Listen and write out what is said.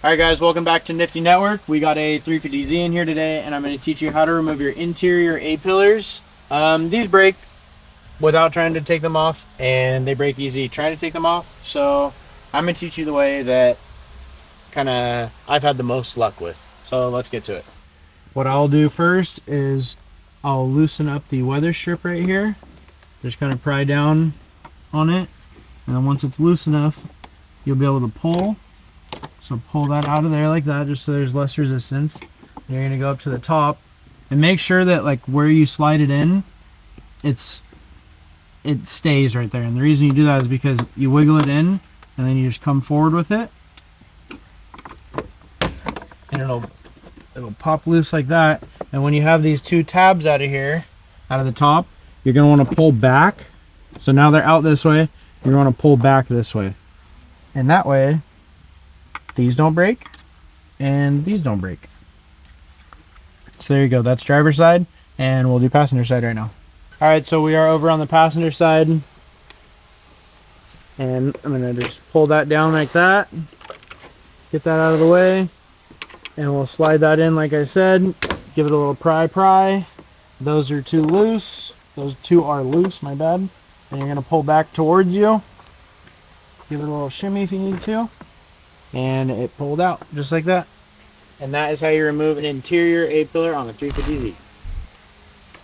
Alright guys, welcome back to Nifty Network. We got a 350Z in here today, and I'm going to teach you how to remove your interior A-pillars. These break without trying to take them off, and they break easy trying to take them off. So I'm going to teach you the way that I've had the most luck with. So let's get to it. What I'll do first is I'll loosen up the weather strip right here. Just kind of pry down on it, and then once it's loose enough, you'll be able to pull. So pull that out of there like that, just so there's less resistance. You're gonna go up to the top and make sure that like where you slide it in, it stays right there. And the reason you do that is because you wiggle it in and then you just come forward with it, and it'll pop loose like that. And when you have these two tabs out of here, out of the top, you're gonna want to pull back. So now they're out this way, you're gonna pull back this way, and that way these don't break and these don't break. So there you go, that's driver's side, and we'll do passenger side right now. All right, so we are over on the passenger side, and I'm gonna just pull that down like that, get that out of the way, and we'll slide that in like I said. Give it a little pry. Those are two loose. Those two are loose, my bad. And you're gonna pull back towards you. Give it a little shimmy if you need to. And it pulled out just like that. And that is how you remove an interior A-pillar on a 350Z.